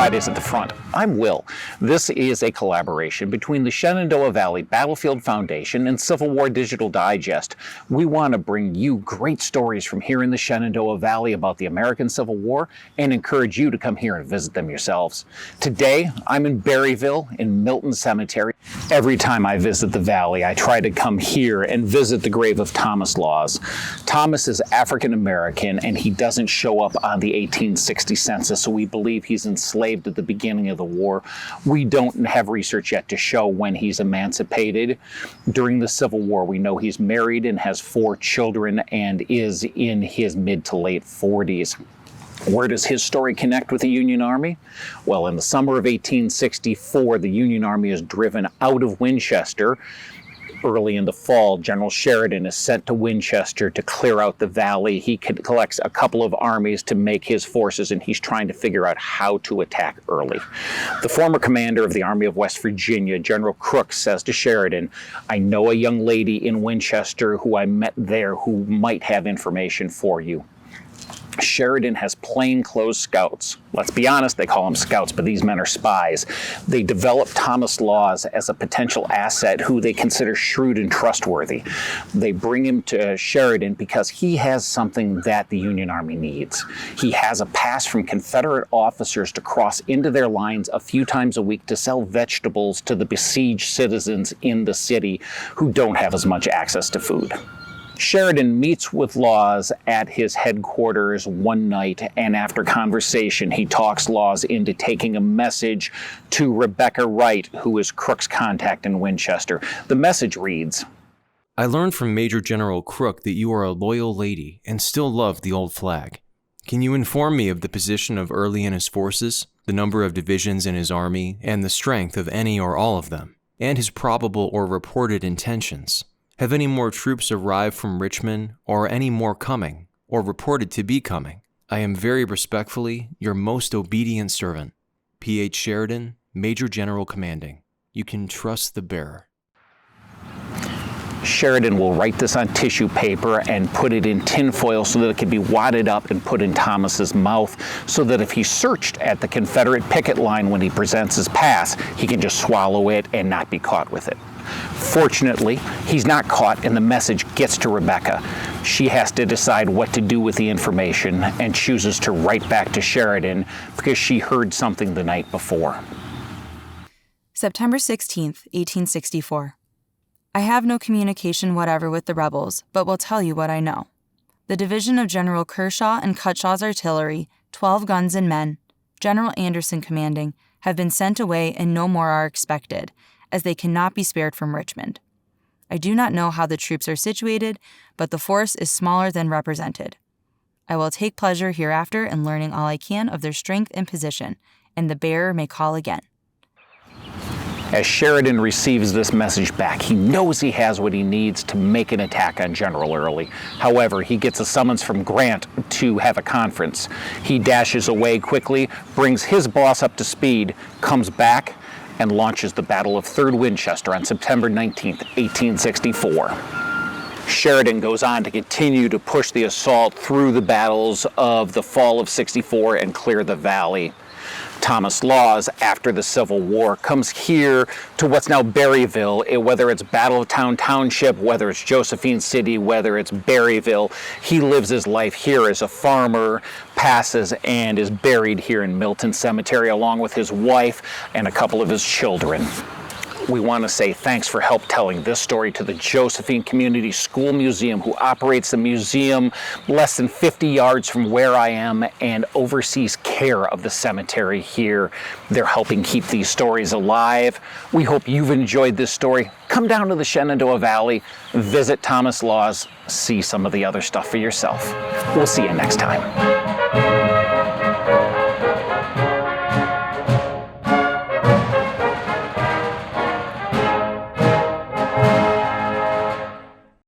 Fridays at the Front. I'm Will. This is a collaboration between the Shenandoah Valley Battlefield Foundation and Civil War Digital Digest. We want to bring you great stories from here in the Shenandoah Valley about the American Civil War and encourage you to come here and visit them yourselves. Today, I'm in Berryville in Milton Cemetery. Every time I visit the valley, I try to come here and visit the grave of Thomas Laws. Thomas is African American and he doesn't show up on the 1860 census, so we believe he's enslaved at the beginning of the war. We don't have research yet to show when he's emancipated. During the Civil War, we know he's married and has 4 children and is in his mid to late 40s. Where does his story connect with the Union Army? Well, in the summer of 1864, the Union Army is driven out of Winchester. Early in the fall, General Sheridan is sent to Winchester to clear out the valley. He collects a couple of armies to make his forces, and he's trying to figure out how to attack early. The former commander of the Army of West Virginia, General Crook, says to Sheridan, "I know a young lady in Winchester who I met there who might have information for you." Sheridan has plainclothes scouts. Let's be honest, they call them scouts, but these men are spies. They develop Thomas Laws as a potential asset who they consider shrewd and trustworthy. They bring him to Sheridan because he has something that the Union Army needs. He has a pass from Confederate officers to cross into their lines a few times a week to sell vegetables to the besieged citizens in the city who don't have as much access to food. Sheridan meets with Laws at his headquarters one night, and after conversation, he talks Laws into taking a message to Rebecca Wright, who is Crook's contact in Winchester. The message reads, "I learned from Major General Crook that you are a loyal lady and still love the old flag. Can you inform me of the position of Early and his forces, the number of divisions in his army, and the strength of any or all of them, and his probable or reported intentions? Have any more troops arrived from Richmond, or any more coming, or reported to be coming? I am very respectfully your most obedient servant, P.H. Sheridan, Major General Commanding. You can trust the bearer." Sheridan will write this on tissue paper and put it in tinfoil so that it can be wadded up and put in Thomas's mouth, so that if he's searched at the Confederate picket line when he presents his pass, he can just swallow it and not be caught with it. Fortunately, he's not caught and the message gets to Rebecca. She has to decide what to do with the information and chooses to write back to Sheridan because she heard something the night before. September 16th, 1864. I have no communication whatever with the rebels, but will tell you what I know. The division of General Kershaw and Cutshaw's artillery, 12 guns and men, General Anderson commanding, have been sent away and no more are expected, as they cannot be spared from Richmond. I do not know how the troops are situated, but the force is smaller than represented. I will take pleasure hereafter in learning all I can of their strength and position, and the bearer may call again. As Sheridan receives this message back, he knows he has what he needs to make an attack on General Early. However, he gets a summons from Grant to have a conference. He dashes away quickly, brings his boss up to speed, comes back, and launches the Battle of Third Winchester on September 19th, 1864. Sheridan goes on to continue to push the assault through the battles of the fall of '64 and clear the valley. Thomas Laws, after the Civil War, comes here to what's now Berryville, whether it's Battletown Township, whether it's Josephine City, whether it's Berryville. He lives his life here as a farmer, passes and is buried here in Milton Cemetery along with his wife and a couple of his children. We want to say thanks for help telling this story to the Josephine Community School Museum, who operates the museum less than 50 yards from where I am and oversees care of the cemetery here. They're helping keep these stories alive. We hope you've enjoyed this story. Come down to the Shenandoah Valley, visit Thomas Laws, see some of the other stuff for yourself. We'll see you next time.